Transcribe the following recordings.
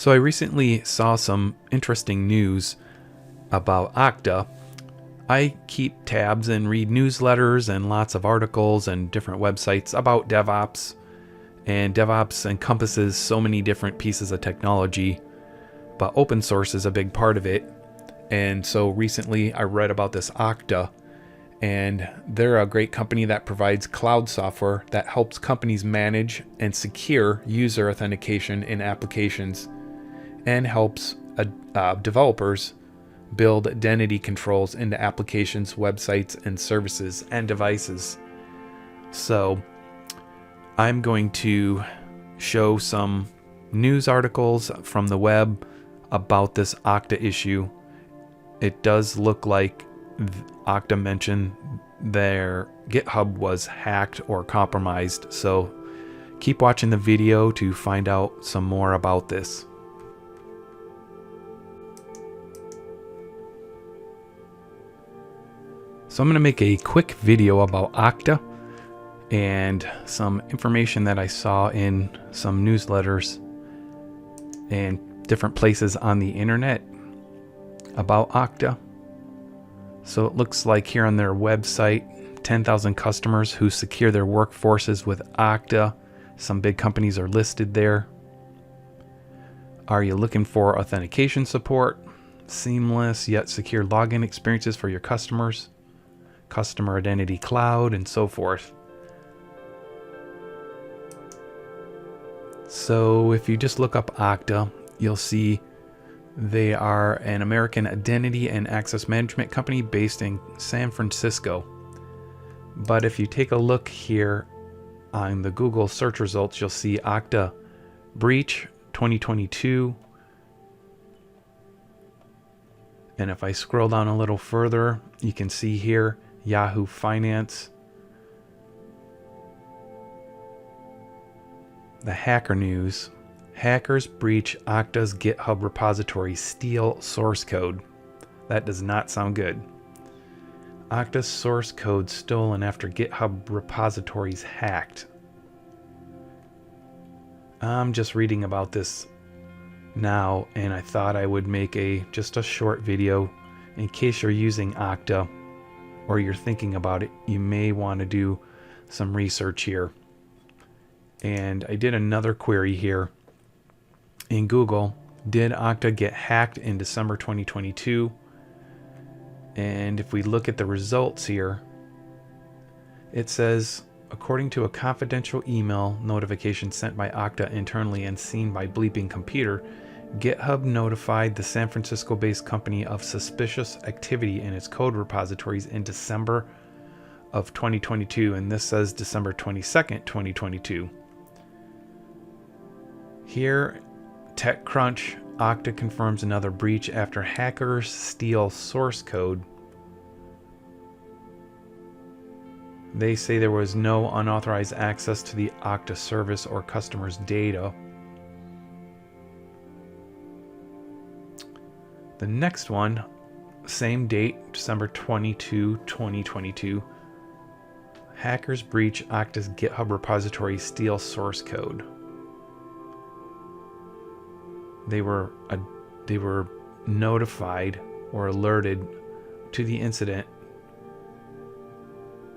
So I recently saw some interesting news about Okta. I keep tabs and read newsletters and lots of articles and different websites about DevOps. And DevOps encompasses so many different pieces of technology, but open source is a big part of it. And so recently I read about this Okta, and they're a great company that provides cloud software that helps companies manage and secure user authentication in applications and helps developers build identity controls into applications, websites, and services and devices. So I'm going to show some news articles from the web about this Okta issue. It does look like Okta mentioned their GitHub was hacked or compromised, so keep watching the video to find out some more about this. So I'm going to make a quick video about Okta and some information that I saw in some newsletters and different places on the internet about Okta. So it looks like here on their website, 10,000 customers who secure their workforces with Okta. Some big companies are listed there. Are you looking for authentication support, seamless yet secure login experiences for your customers, customer identity cloud, and so forth? So if you just look up Okta, you'll see they are an American identity and access management company based in San Francisco. But if you take a look here on the Google search results, you'll see Okta breach 2022. And if I scroll down a little further, you can see here Yahoo Finance, the hacker news. Hackers breach Okta's GitHub repository, steal source code. That does not sound good. Okta's source code stolen after GitHub repositories hacked. I'm just reading about this now, and I thought I would make just a short video in case you're using Okta or you're thinking about it. You may want to do some research here. And I did another query here in Google. Did Okta get hacked in December 2022? And if we look at the results here, it says, according to a confidential email notification sent by Okta internally and seen by Bleeping Computer, GitHub notified the San Francisco-based company of suspicious activity in its code repositories in December of 2022, and this says December 22nd, 2022. Here, TechCrunch, Okta confirms another breach after hackers steal source code. They say there was no unauthorized access to the Okta service or customers' data. The next one, same date, December 22, 2022. Hackers breach Okta's GitHub repository, steal source code. They were notified or alerted to the incident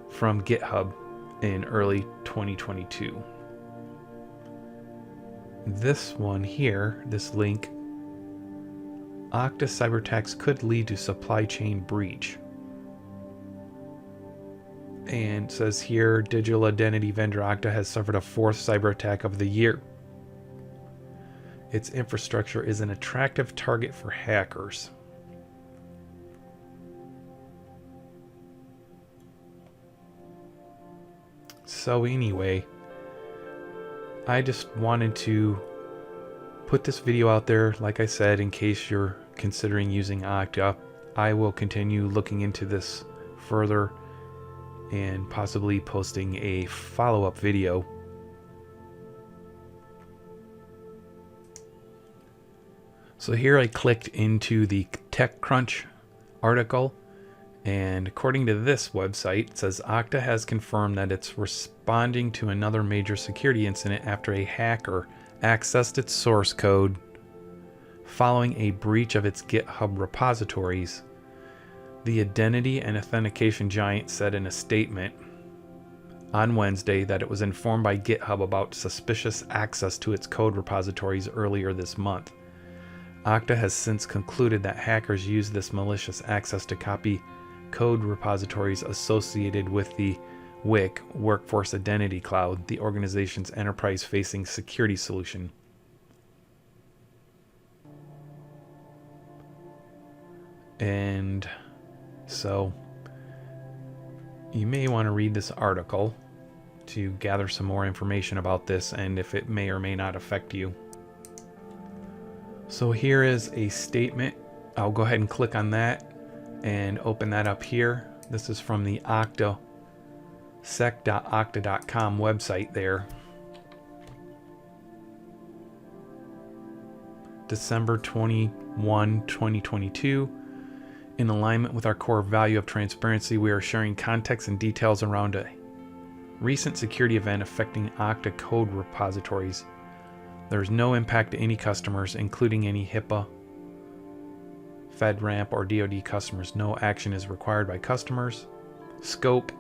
from GitHub in early 2022. This one here, this link, Okta cyber attacks could lead to supply chain breach. And it says here, digital identity vendor Okta has suffered a fourth cyber attack of the year. Its infrastructure is an attractive target for hackers. So anyway, I just wanted to put this video out there, like I said, in case you're considering using Okta. I will continue looking into this further and possibly posting a follow-up video. So here I clicked into the TechCrunch article, and according to this website, it says Okta has confirmed that it's responding to another major security incident after a hacker accessed its source code following a breach of its GitHub repositories. The identity and authentication giant said in a statement on Wednesday that it was informed by GitHub about suspicious access to its code repositories earlier this month. Okta has since concluded that hackers used this malicious access to copy code repositories associated with the WIC Workforce Identity Cloud, the organization's enterprise-facing security solution. And so you may want to read this article to gather some more information about this and if it may or may not affect you. So here is a statement. I'll go ahead and click on that and open that up here. This is from the Okta sec.okta.com website there. December 21, 2022. In alignment with our core value of transparency, we are sharing context and details around a recent security event affecting Okta code repositories. There is no impact to any customers, including any HIPAA, FedRAMP, or DoD customers. No action is required by customers. Scope: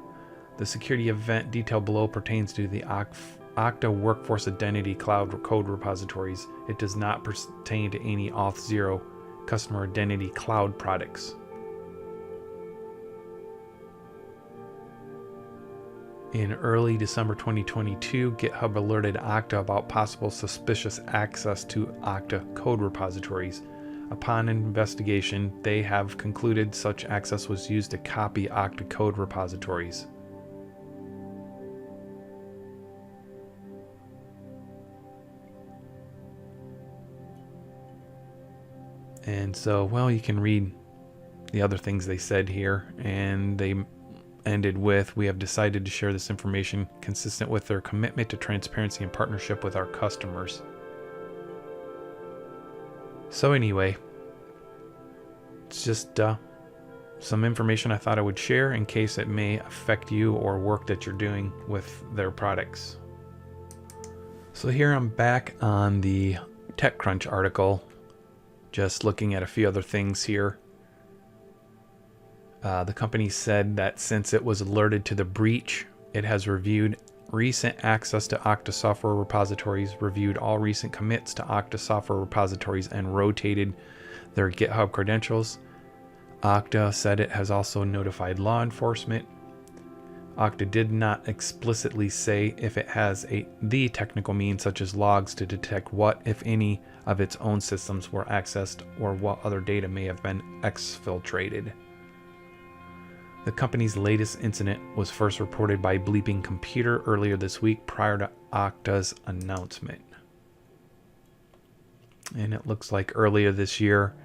the security event detailed below pertains to the Okta Workforce Identity Cloud code repositories. It does not pertain to any Auth0 customer identity cloud products. In early December 2022, GitHub alerted Okta about possible suspicious access to Okta code repositories. Upon investigation, they have concluded such access was used to copy Okta code repositories. And so, well, you can read the other things they said here, and they ended with, we have decided to share this information consistent with their commitment to transparency and partnership with our customers. So anyway, it's just some information I thought I would share in case it may affect you or work that you're doing with their products. So here I'm back on the TechCrunch article, just looking at a few other things here. The company said that since it was alerted to the breach, it has reviewed recent access to Okta software repositories, reviewed all recent commits to Okta software repositories, and rotated their GitHub credentials. Okta said it has also notified law enforcement. Okta did not explicitly say if it has the technical means such as logs to detect what, if any, of its own systems were accessed or what other data may have been exfiltrated. The company's latest incident was first reported by Bleeping Computer earlier this week prior to Okta's announcement. And it looks like earlier this year,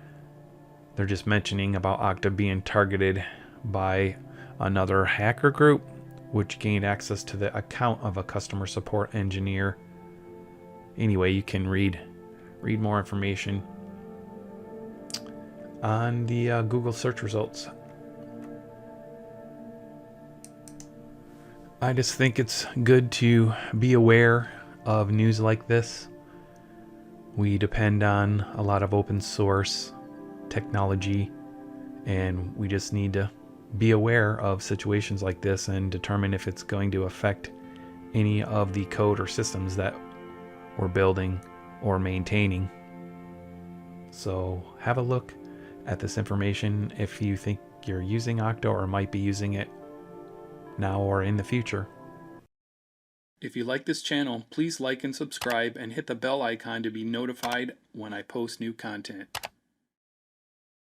they're just mentioning about Okta being targeted by another hacker group, which gained access to the account of a customer support engineer. Anyway, you can read more information on the Google search results. I just think it's good to be aware of news like this. We depend on a lot of open source technology, and we just need to be aware of situations like this and determine if it's going to affect any of the code or systems that we're building or maintaining. So have a look at this information if you think you're using Okta or might be using it now or in the future. If you like this channel, please like and subscribe and hit the bell icon to be notified when I post new content.